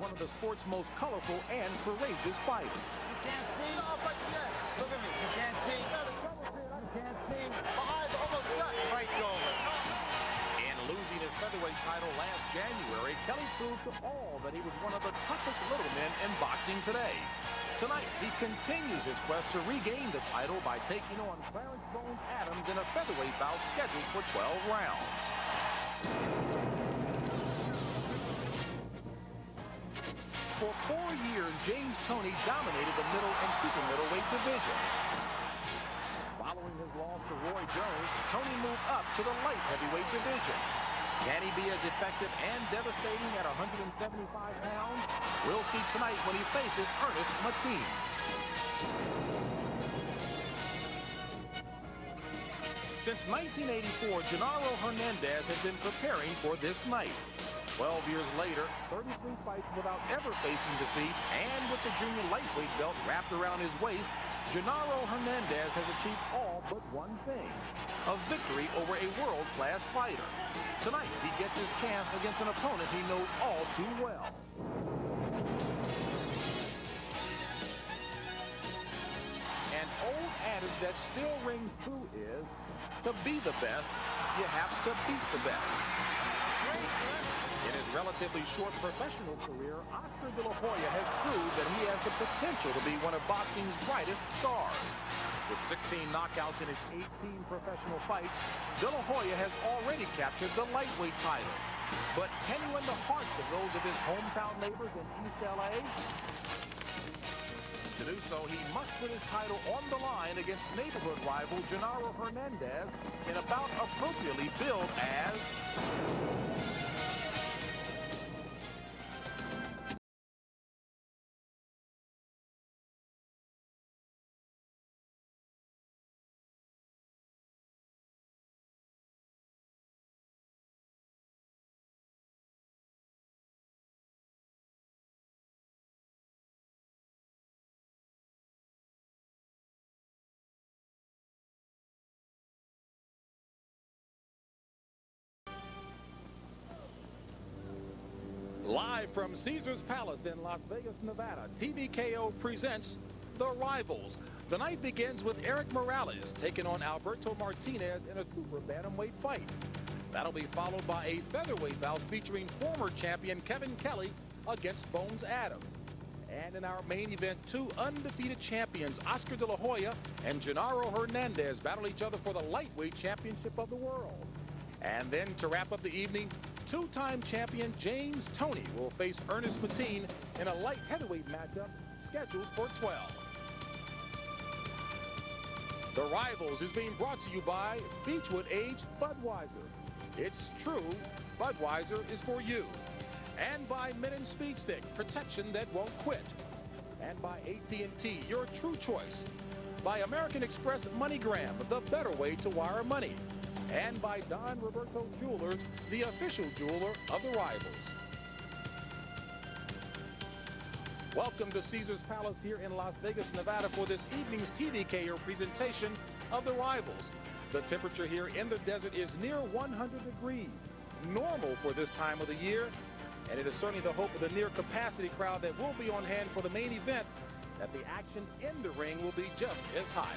one of the sport's most colorful and courageous fighters. You can't see. No, but yeah. Look at me. You can't see. You can't see. My eyes are almost shut. Fight's over. In losing his featherweight title last January, Kelly proved to all that he was one of the toughest little men in boxing today. Tonight, he continues his quest to regain the title by taking on Clarence Bones Adams in a featherweight bout scheduled for 12 rounds. For 4 years, James Toney dominated the middle and super middleweight division. Following his loss to Roy Jones, Toney moved up to the light heavyweight division. Can he be as effective and devastating at 175 pounds? We'll see tonight when he faces Ernest Martinez. Since 1984, Genaro Hernandez has been preparing for this night. 12 years later, 33 fights without ever facing defeat, and with the junior lightweight belt wrapped around his waist, Genaro Hernandez has achieved all but one thing: a victory over a world-class fighter. Tonight, he gets his chance against an opponent he knows all too well. An old adage that still rings true is, to be the best, you have to beat the best. In his relatively short professional career, Oscar De La Hoya has proved that he has the potential to be one of boxing's brightest stars. With 16 knockouts in his 18 professional fights, De La Hoya has already captured the lightweight title. But can he win the hearts of those of his hometown neighbors in East LA? To do so, he must put his title on the line against neighborhood rival Genaro Hernandez in a bout appropriately billed as... Live from Caesars Palace in Las Vegas, Nevada, TVKO presents The Rivals. The night begins with Erik Morales taking on Alberto Martinez in a super bantamweight fight. That'll be followed by a featherweight bout featuring former champion Kevin Kelly against Bones Adams. And in our main event, two undefeated champions, Oscar De La Hoya and Genaro Hernandez, battle each other for the lightweight championship of the world. And then to wrap up the evening, two-time champion James Toney will face Ernest Martinez in a light heavyweight matchup scheduled for 12. The Rivals is being brought to you by Beechwood Aged Budweiser. It's true, Budweiser is for you. And by Min & Speed Stick, protection that won't quit. And by AT&T, your true choice. By American Express MoneyGram, the better way to wire money. And by Don Roberto Jewelers, the official jeweler of the Rivals. Welcome to Caesars Palace here in Las Vegas, Nevada for this evening's TVKO presentation of the Rivals. The temperature here in the desert is near 100 degrees, normal for this time of the year, and it is certainly the hope of the near capacity crowd that will be on hand for the main event that the action in the ring will be just as high.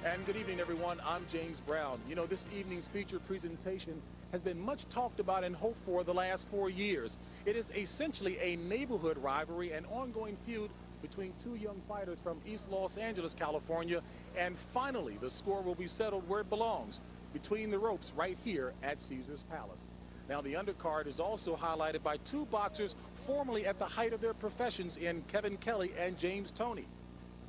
And good evening, everyone. I'm James Brown. You know, this evening's featured presentation has been much talked about and hoped for the last 4 years. It is essentially a neighborhood rivalry, an ongoing feud between two young fighters from East Los Angeles, California, and finally the score will be settled where it belongs, between the ropes right here at Caesars Palace. Now, the undercard is also highlighted by two boxers formerly at the height of their professions in Kevin Kelly and James Toney.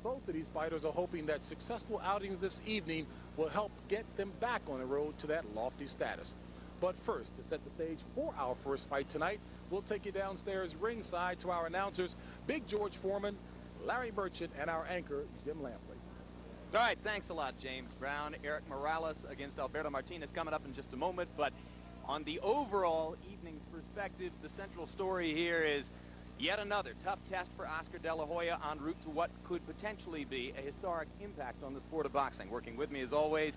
Both of these fighters are hoping that successful outings this evening will help get them back on the road to that lofty status. But first, to set the stage for our first fight tonight, we'll take you downstairs ringside to our announcers, Big George Foreman, Larry Merchant, and our anchor, Jim Lampley. All right, thanks a lot, James Brown. Erik Morales against Alberto Martinez coming up in just a moment. But on the overall evening's perspective, the central story here is yet another tough test for Oscar De La Hoya en route to what could potentially be a historic impact on the sport of boxing. Working with me, as always,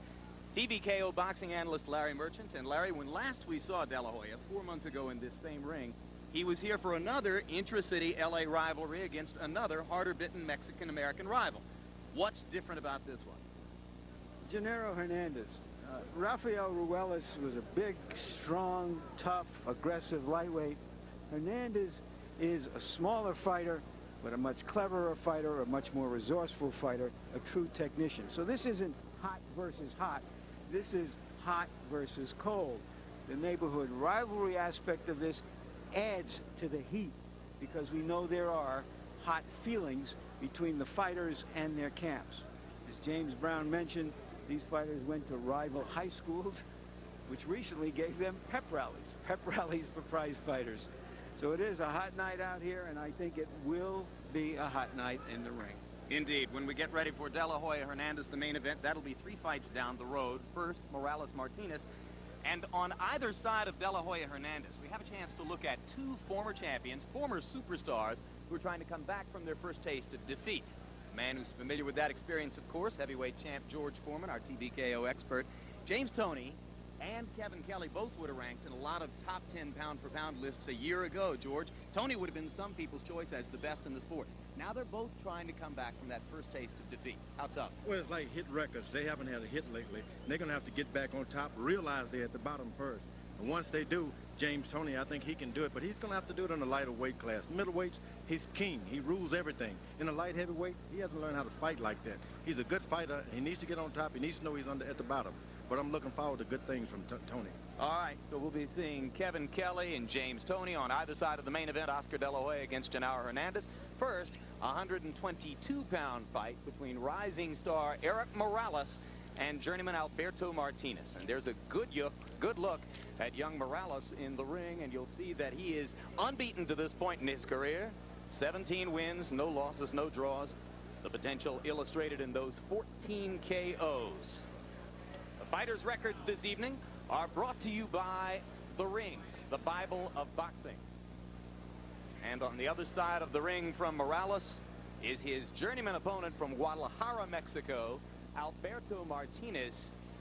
TVKO boxing analyst Larry Merchant. And Larry, when last we saw De La Hoya 4 months ago in this same ring, he was here for another intra-city LA rivalry against another harder-bitten Mexican-American rival. What's different about this one? Gennaro Hernandez. Rafael Ruelas was a big, strong, tough, aggressive lightweight. Hernandez is a smaller fighter, but a much cleverer fighter, a much more resourceful fighter, a true technician. So this isn't hot versus hot. This is hot versus cold. The neighborhood rivalry aspect of this adds to the heat because we know there are hot feelings between the fighters and their camps. As James Brown mentioned, these fighters went to rival high schools, which recently gave them pep rallies for prize fighters. So it is a hot night out here, and I think it will be a hot night in the ring. Indeed. When we get ready for De La Hoya Hernandez, the main event, that'll be 3 fights down the road. First, Martinez. And on either side of De La Hoya Hernandez, we have a chance to look at 2 former champions, former superstars, who are trying to come back from their first taste of defeat. A man who's familiar with that experience, of course, heavyweight champ George Foreman, our TBKO expert. James Toney and Kevin Kelly both would have ranked in a lot of top 10 pound-for-pound lists a year ago, George. Toney would have been some people's choice as the best in the sport. Now they're both trying to come back from that first taste of defeat. How tough? Well, it's like hit records. They haven't had a hit lately. And they're going to have to get back on top, realize they're at the bottom first. And once they do, James Toney, I think he can do it, but he's going to have to do it in a lighter weight class. Middleweights, he's king. He rules everything. In a light heavyweight, he hasn't learned how to fight like that. He's a good fighter. He needs to get on top. He needs to know he's at the bottom. But I'm looking forward to good things from Toney. All right, so we'll be seeing Kevin Kelly and James Toney on either side of the main event. Oscar De La Hoya against Gennaro Hernandez. First, a 122-pound fight between rising star Erik Morales and journeyman Alberto Martinez. And there's a good look at young Morales in the ring, and you'll see that he is unbeaten to this point in his career. 17 wins, no losses, no draws. The potential illustrated in those 14 KOs. The fighters' records this evening are brought to you by The Ring, the Bible of boxing. And on the other side of the ring from Morales is his journeyman opponent from Guadalajara, Mexico, Alberto Martinez.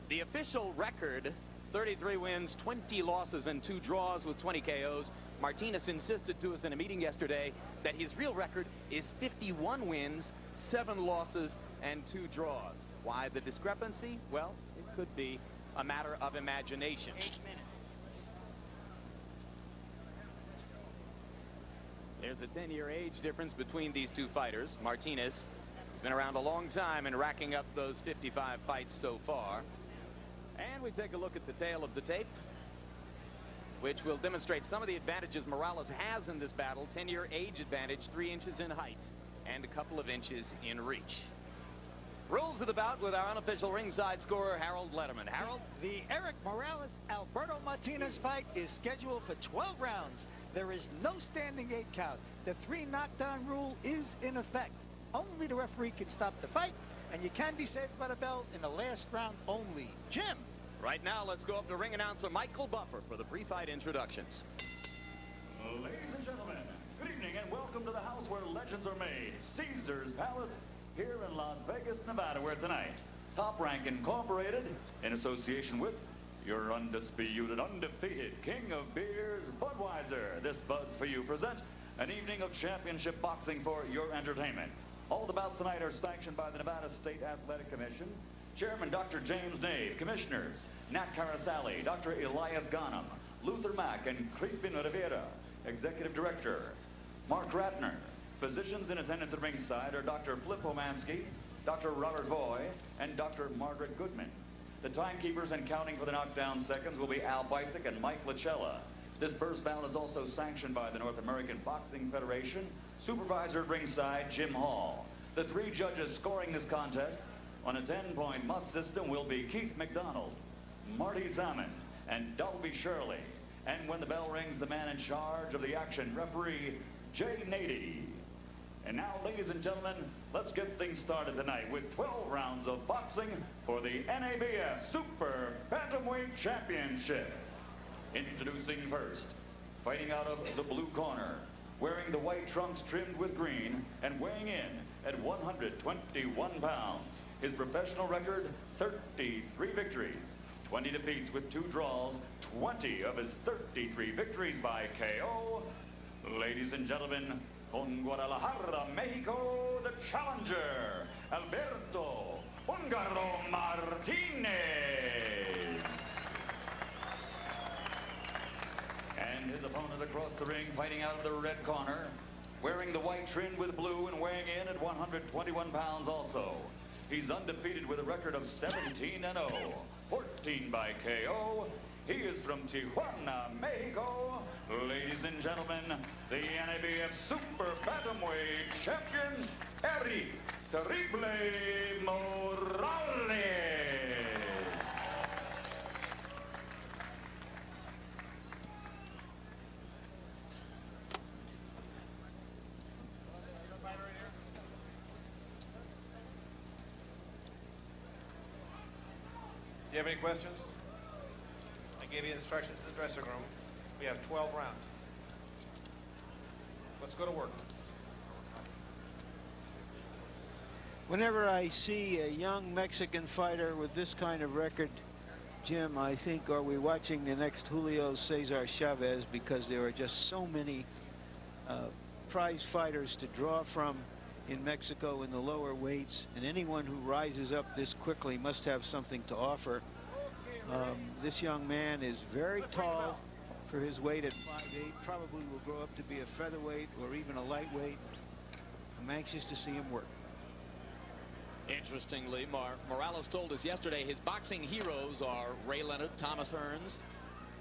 The official record, 33 wins, 20 losses, and 2 draws with 20 KOs. Martinez insisted to us in a meeting yesterday that his real record is 51 wins, 7 losses, and 2 draws. Why the discrepancy? Well, it could be a matter of imagination. 8 minutes. There's a 10-year age difference between these two fighters. Martinez has been around a long time and racking up those 55 fights so far. And we take a look at the tail of the tape, which will demonstrate some of the advantages Morales has in this battle. 10-year age advantage, 3 inches in height, and a couple of inches in reach. Rules of the bout with our unofficial ringside scorer, Harold Letterman. Harold? The Erik Morales-Alberto Martinez fight is scheduled for 12 rounds. There is no standing 8 count. The 3 knockdown rule is in effect. Only the referee can stop the fight, and you can be saved by the bell in the last round only. Jim? Right now, let's go up to ring announcer Michael Buffer for the pre-fight introductions. Ladies and gentlemen, good evening and welcome to the house where legends are made, Caesar's Palace, here in Las Vegas, Nevada, where tonight, Top Rank Incorporated, in association with your undisputed, undefeated king of beers, Budweiser, this Buds for You, present an evening of championship boxing for your entertainment. All the bouts tonight are sanctioned by the Nevada State Athletic Commission. Chairman Dr. James Nave, Commissioners Nat Carasali, Dr. Elias Ghanem, Luther Mack, and Crispin Rivera. Executive Director Mark Ratner. Physicians in attendance at ringside are Dr. Flip Omansky, Dr. Robert Boy, and Dr. Margaret Goodman. The timekeepers and counting for the knockdown seconds will be Al Bisick and Mike Lachella. This first bout is also sanctioned by the North American Boxing Federation. Supervisor at ringside, Jim Hall. The 3 judges scoring this contest on a 10-point must system will be Keith McDonald, Marty Salmon, and Dolby Shirley. And when the bell rings, the man in charge of the action, referee Jay Nady. And now, ladies and gentlemen, let's get things started tonight with 12 rounds of boxing for the NABF Super Bantamweight Championship. Introducing first, fighting out of the blue corner, wearing the white trunks trimmed with green, and weighing in at 121 pounds. His professional record, 33 victories, 20 defeats with 2 draws, 20 of his 33 victories by KO, Ladies and gentlemen, from Guadalajara, Mexico, the challenger, Alberto Húngaro Martinez. And his opponent across the ring, fighting out of the red corner, wearing the white trimmed with blue and weighing in at 121 pounds also. He's undefeated with a record of 17-0, 14 by KO. He is from Tijuana, Mexico. Ladies and gentlemen, the NABF Super Bantamweight Champion, Erik Terrible Morales. Do you have any questions? I gave you instructions to the dressing room. We have 12 rounds. Let's go to work. Whenever I see a young Mexican fighter with this kind of record, Jim, I think, are we watching the next Julio Cesar Chavez, because there are just so many prize fighters to draw from in Mexico in the lower weights, and anyone who rises up this quickly must have something to offer. This young man is very tall for his weight at 5'8", probably will grow up to be a featherweight or even a lightweight. I'm anxious to see him work. Interestingly, Morales told us yesterday his boxing heroes are Ray Leonard, Thomas Hearns,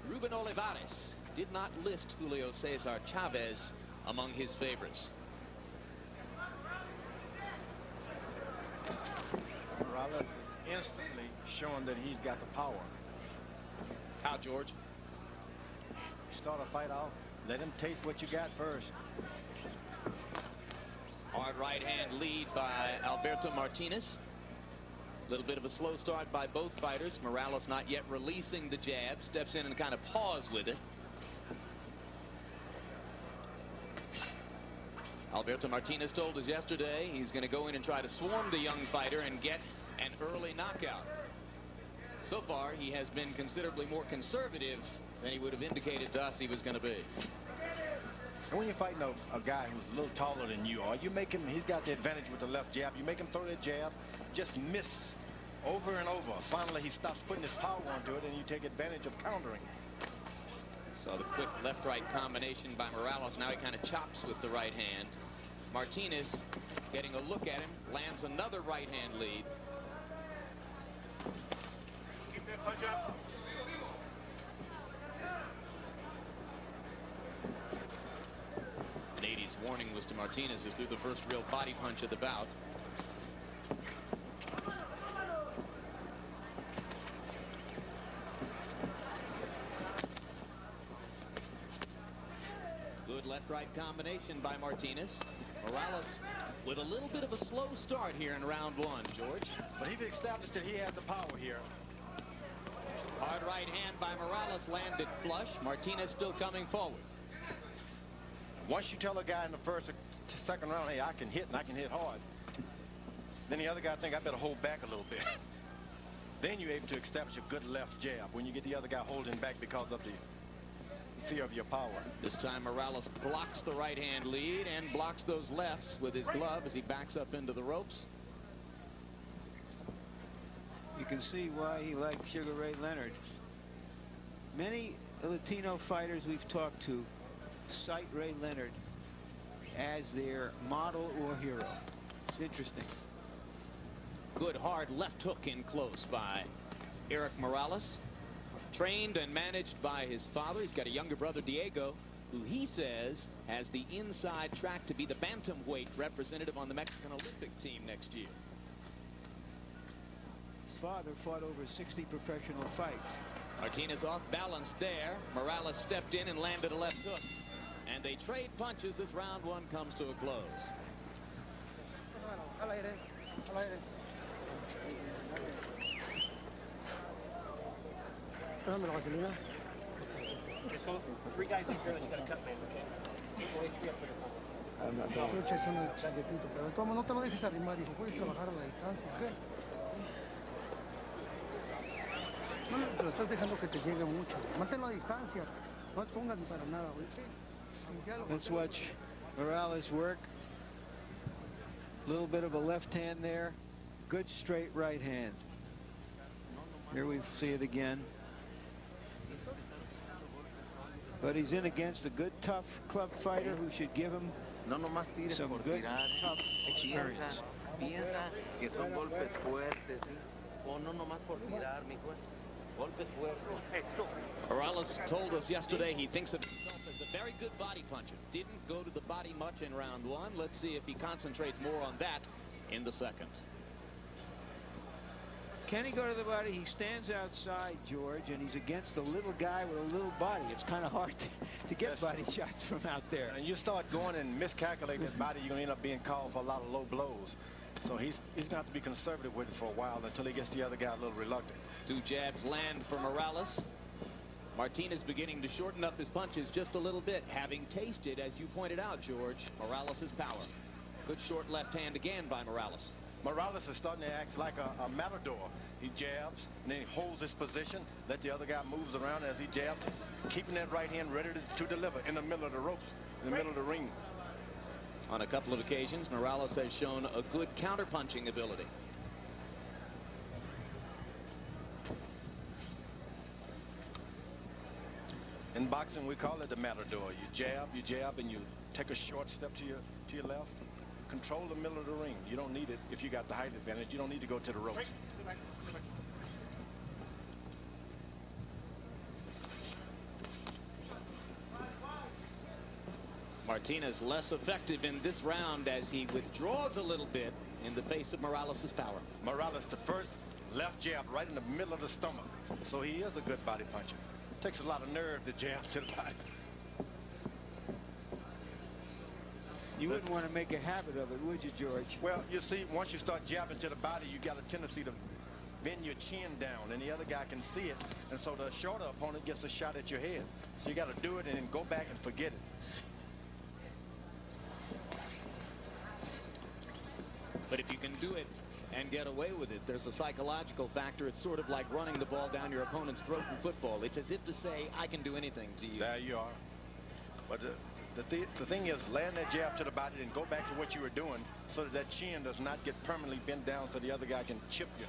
Ruben Olivares. Did not list Julio Cesar Chavez among his favorites. Morales instantly showing that he's got the power. How, George? Start a fight out, let him taste what you got first. Hard right hand lead by Alberto Martinez. A little bit of a slow start by both fighters. Morales not yet releasing the jab, steps in and kind of paws with it. Alberto Martinez told us yesterday he's going to go in and try to swarm the young fighter and get an early knockout. So far, he has been considerably more conservative than he would have indicated to us he was going to be. And when you're fighting a guy who's a little taller than you are, you make him, he's got the advantage with the left jab. You make him throw that jab, just miss over and over. Finally, he stops putting his power onto it, and you take advantage of countering. Saw the quick left-right combination by Morales. Now he kind of chops with the right hand. Martinez getting a look at him, lands another right-hand lead. Keep that punch up. Nady's warning was to Martinez as threw the first real body punch of the bout. Good left-right combination by Martinez. Morales with a little bit of a slow start here in round one, George. But he's established that he has the power here. Hard right hand by Morales landed flush. Martinez still coming forward. Once you tell a guy in the first or second round, hey, I can hit and I can hit hard, then the other guy think I better hold back a little bit. Then you're able to establish a good left jab when you get the other guy holding back because of the fear of your power. This time Morales blocks the right hand lead and blocks those lefts with his glove as he backs up into the ropes. You can see why he liked Sugar Ray Leonard. Many Latino fighters we've talked to cite Ray Leonard as their model or hero. It's interesting. Good hard left hook in close by Erik Morales. Trained and managed by his father. He's got a younger brother, Diego, who he says has the inside track to be the bantamweight representative on the Mexican Olympic team next year. His father fought over 60 professional fights. Martinez off balance there. Morales stepped in and landed a left hook. And they trade punches as round one comes to a close. So 3 guys in here that you got to cut, man, okay? 8 boys, 3 up there. Pero toma, no te lo dejes arrimar, hijo. Puedes trabajar a la distancia, ¿ok? No te lo estás dejando que te llegue mucho. Manténlo a distancia. No te pongas para nada, ¿ok? Let's watch Morales work. A little bit of a left hand there. Good straight right hand. Here we see it again. But he's in against a good, tough club fighter who should give him some good, tough experience. Piensa que son golpes fuertes, ¿sí? O no nomás por tirar, mijo. Golpes fuertes. Morales told us yesterday he thinks of himself as a very good body puncher. Didn't go to the body much in round one. Let's see if he concentrates more on that in the second. Can he go to the body? He stands outside, George, and he's against a little guy with a little body. It's kind of hard to get body shots from out there. And you start going and miscalculating his body, you're going to end up being called for a lot of low blows. So he's going to have to be conservative with it for a while until he gets the other guy a little reluctant. 2 jabs land for Morales. Martinez beginning to shorten up his punches just a little bit, having tasted, as you pointed out, George, Morales' power. Good short left hand again by Morales. Morales is starting to act like a matador. He jabs, and then he holds his position, let the other guy moves around as he jabs, keeping that right hand ready to deliver in the middle of the ropes, in the middle of the ring. On a couple of occasions, Morales has shown a good counter-punching ability. In boxing, we call it the matador. You jab, and you take a short step to your left. Control the middle of the ring. You don't need it if you got the height advantage. You don't need to go to the ropes. Martinez less effective in this round as he withdraws a little bit in the face of Morales' power. Morales, the first left jab right in the middle of the stomach. So he is a good body puncher. Takes a lot of nerve to jab to the body. You wouldn't want to make a habit of it, would you, George? Well, you see, once you start jabbing to the body, you got a tendency to bend your chin down, and the other guy can see it, and so the shorter opponent gets a shot at your head. So you got to do it and then go back and forget it. But if you can do it and get away with it, there's a psychological factor. It's sort of like running the ball down your opponent's throat in football. It's as if to say, I can do anything to you. There you are. But the thing is, land that jab to the body and go back to what you were doing so that chin does not get permanently bent down so the other guy can chip you.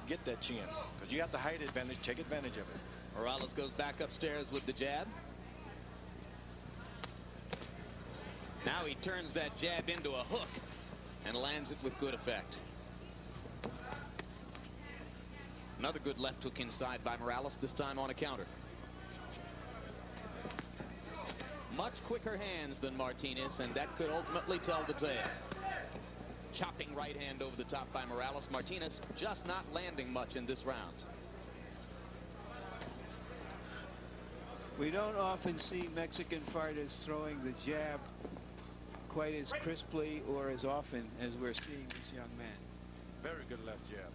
Get that chin. Because you got the height advantage. Take advantage of it. Morales goes back upstairs with the jab. Now he turns that jab into a hook and lands it with good effect. Another good left hook inside by Morales, this time on a counter. Much quicker hands than Martinez, and that could ultimately tell the tale. Chopping right hand over the top by Morales. Martinez just not landing much in this round. We don't often see Mexican fighters throwing the jab quite as crisply or as often as we're seeing this young man. Very good left jab.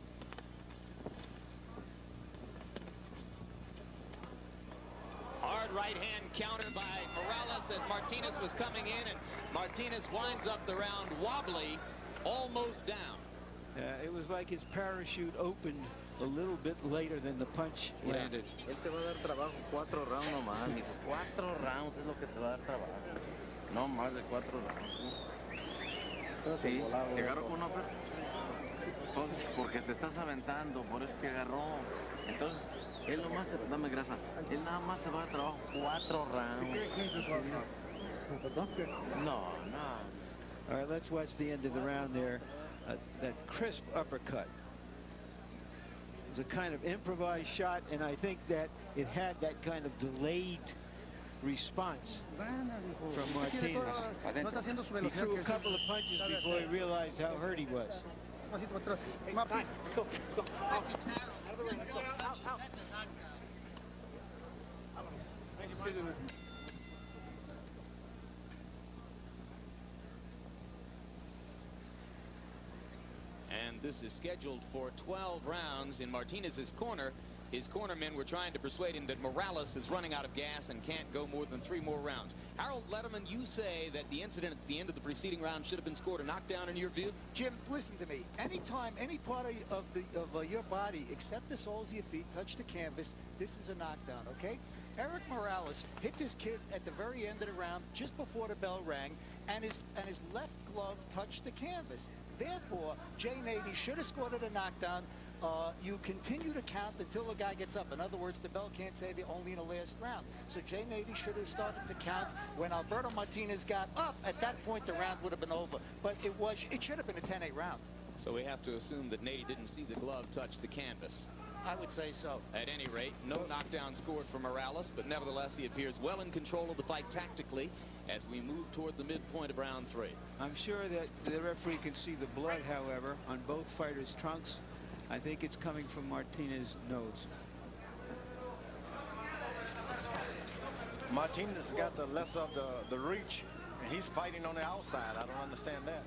Hard right hand counter by Morales as Martinez was coming in, and Martinez winds up the round wobbly, almost down. It was like his parachute opened a little bit later than the punch landed. Él te va a dar trabajo 4 rounds nomás, mijo. 4 rounds es lo que te va a dar trabajo. No más de 4 rounds. Sí, te agarró con una oferta. Entonces, porque te estás aventando, por eso te agarró. Entonces, él nomás, dame grasa, él nada más se va a dar trabajo 4 rounds. No. All right, let's watch the end of the round there. That crisp uppercut. It was a kind of improvised shot, and I think that it had that kind of delayed response from Martinez. He threw a couple of punches before he realized how hurt he was. And this is scheduled for 12 rounds in Martinez's corner. His cornermen were trying to persuade him that Morales is running out of gas and can't go more than 3 more rounds. Harold Letterman, you say that the incident at the end of the preceding round should have been scored a knockdown in your view? Jim, listen to me. Anytime any part of your body except the soles of your feet touch the canvas, this is a knockdown, okay? Erik Morales hit this kid at the very end of the round, just before the bell rang, and his left glove touched the canvas. Therefore, Jay Nady should have scored a knockdown. You continue to count until the guy gets up. In other words, the bell can't save you only in the last round. So Jay Nady should have started to count when Alberto Martinez got up. At that point, the round would have been over. But it should have been a 10-8 round. So we have to assume that Nady didn't see the glove touch the canvas. I would say so. At any rate, no knockdown scored for Morales, but nevertheless, he appears well in control of the fight tactically as we move toward the midpoint of round 3. I'm sure that the referee can see the blood, however, on both fighters' trunks. I think it's coming from Martinez's nose. Martinez got the less of the reach, and he's fighting on the outside. I don't understand that.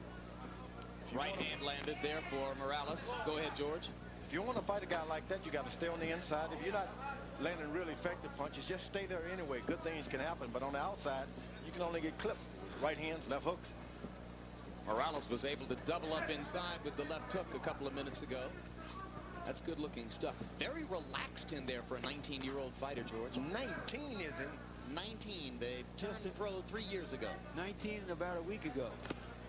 Right hand landed there for Morales. Go ahead, George. If you want to fight a guy like that, you got to stay on the inside. If you're not landing really effective punches, just stay there anyway. Good things can happen, but on the outside, you can only get clipped. Right hands, left hooks. Morales was able to double up inside with the left hook a couple of minutes ago. That's good-looking stuff. Very relaxed in there for a 19-year-old fighter, George. 19, is it? 19. They turned pro 3 years ago. 19 about a week ago.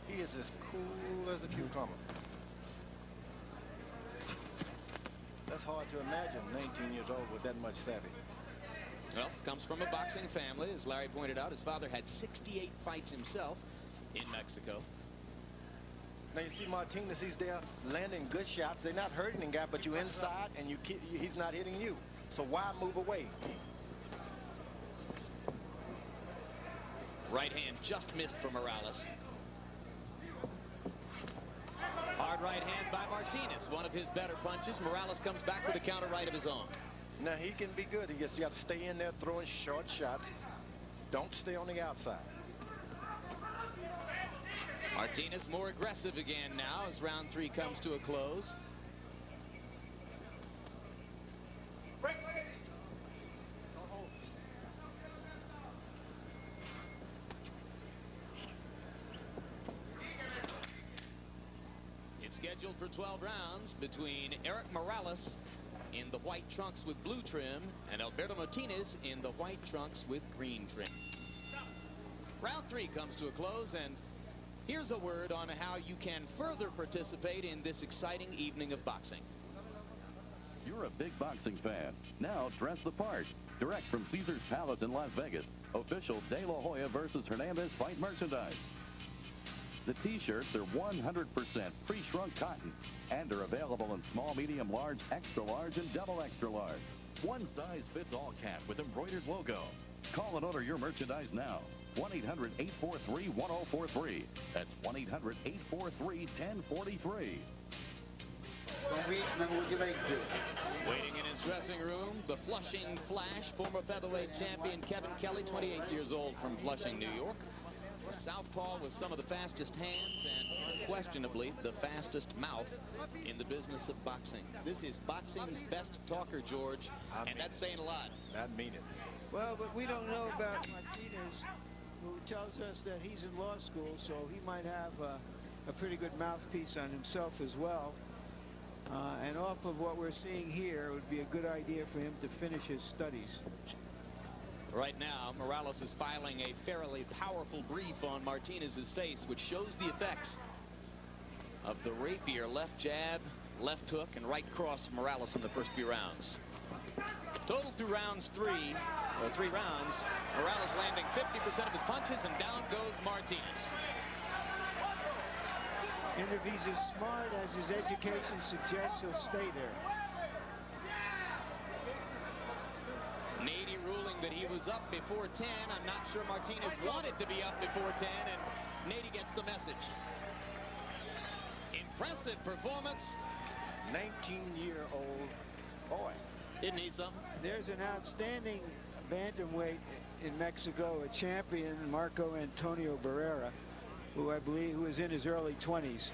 He is as cool as a cucumber. That's hard to imagine, 19 years old with that much savvy. Well, comes from a boxing family. As Larry pointed out, his father had 68 fights himself in Mexico. Now you see Martinez, he's there landing good shots. They're not hurting the guy, but you inside and he's not hitting you. So why move away? Right hand just missed for Morales. Hard right hand by Martinez. One of his better punches. Morales comes back with a counter right of his own. Now he can be good. He just got to stay in there throwing short shots. Don't stay on the outside. Martinez more aggressive again now as round 3 comes to a close. It's scheduled for 12 rounds between Erik Morales in the white trunks with blue trim and Alberto Martinez in the white trunks with green trim. Round 3 comes to a close, and here's a word on how you can further participate in this exciting evening of boxing. You're a big boxing fan. Now dress the part. Direct from Caesars Palace in Las Vegas. Official De La Hoya versus Hernandez fight merchandise. The T-shirts are 100% pre-shrunk cotton and are available in small, medium, large, extra large, and double extra large. One size fits all cap with embroidered logo. Call and order your merchandise now. 1-800-843-1043. That's 1-800-843-1043. Waiting in his dressing room, the Flushing Flash, former featherweight champion Kevin Kelly, 28 years old, from Flushing, New York. A southpaw with some of the fastest hands and unquestionably the fastest mouth in the business of boxing. This is boxing's best talker, George, and that's saying a lot. I mean it. Well, but we don't know about Martinez, who tells us that he's in law school, so he might have a pretty good mouthpiece on himself as well. And off of what we're seeing here, it would be a good idea for him to finish his studies. Right now, Morales is filing a fairly powerful brief on Martinez's face, which shows the effects of the rapier left jab, left hook, and right cross of Morales in the first few rounds. Total through rounds 3 rounds, Morales landing 50% of his punches, and down goes Martinez. And if he's as smart as his education suggests, he'll stay there. Nady ruling that he was up before 10. I'm not sure Martinez wanted to be up before 10, and Nady gets the message. Impressive performance. 19-year-old boy. Isn't he something? There's an outstanding bantamweight in Mexico, a champion, Marco Antonio Barrera, who I believe is in his early 20s.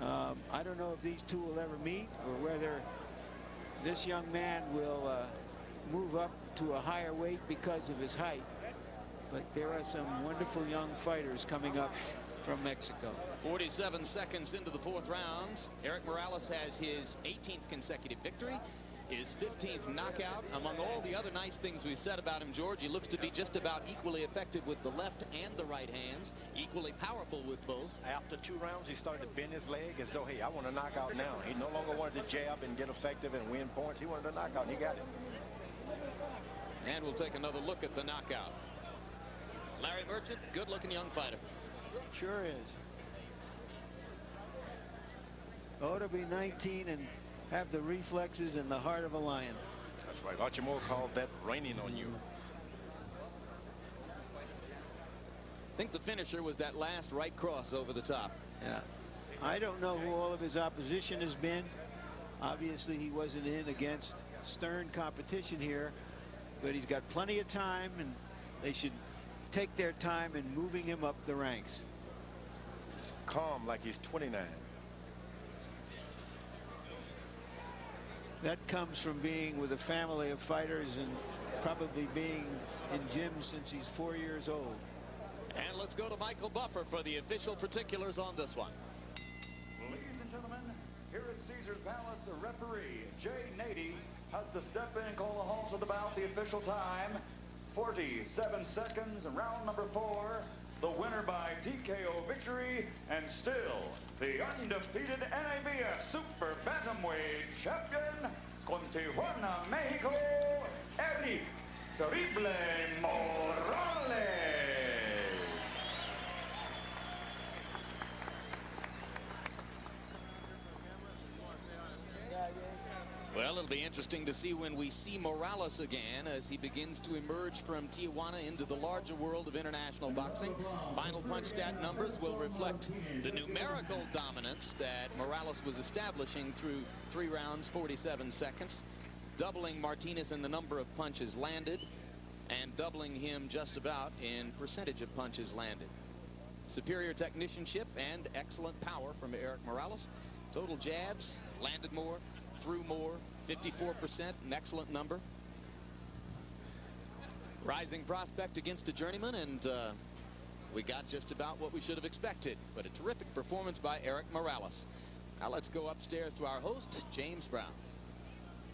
I don't know if these two will ever meet or whether this young man will move up to a higher weight because of his height. But there are some wonderful young fighters coming up from Mexico. 47 seconds into the 4th round. Erik Morales has his 18th consecutive victory. his 15th knockout. Among all the other nice things we've said about him, George, he looks to be just about equally effective with the left and the right hands, equally powerful with both. After 2 rounds, he started to bend his leg as though, hey, I want to knock out now. He no longer wanted to jab and get effective and win points. He wanted to knock out, and he got it. And we'll take another look at the knockout. Larry Merchant, good-looking young fighter. Sure is. Ought to be 19 and have the reflexes and the heart of a lion. That's right. Archie Moore called that raining on you. I think the finisher was that last right cross over the top. Yeah. I don't know who all of his opposition has been. Obviously, he wasn't in against stern competition here, but he's got plenty of time, and they should take their time in moving him up the ranks. Calm like he's 29. That comes from being with a family of fighters and probably being in gyms since he's 4 years old. And let's go to Michael Buffer for the official particulars on this one. Ladies and gentlemen, here at Caesars Palace, the referee, Jay Nady, has to step in and call a halt to the bout. The official time, 47 seconds, round number 4. The winner by TKO victory, and still the undefeated NABF Super Bantamweight champion, con Tijuana, Mexico, Erik Terrible Morales. Well, it'll be interesting to see when we see Morales again as he begins to emerge from Tijuana into the larger world of international boxing. Final punch stat numbers will reflect the numerical dominance that Morales was establishing through 3 rounds, 47 seconds, doubling Martinez in the number of punches landed and doubling him just about in percentage of punches landed. Superior technicianship and excellent power from Erik Morales. Total jabs, landed more, threw more, 54%, an excellent number. Rising prospect against a journeyman, and we got just about what we should have expected, but a terrific performance by Erik Morales. Now let's go upstairs to our host, James Brown.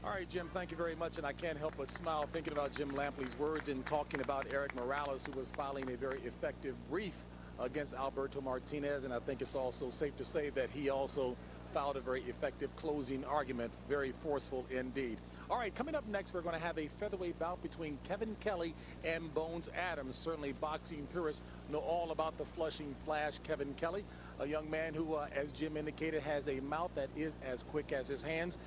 All right, Jim, thank you very much, and I can't help but smile thinking about Jim Lampley's words in talking about Erik Morales, who was filing a very effective brief against Alberto Martinez, and I think it's also safe to say that he also filed a very effective closing argument, very forceful indeed. All right, coming up next, we're going to have a featherweight bout between Kevin Kelly and Bones Adams. Certainly boxing purists know all about the Flushing Flash Kevin Kelly, a young man who, as Jim indicated, has a mouth that is as quick as his hands.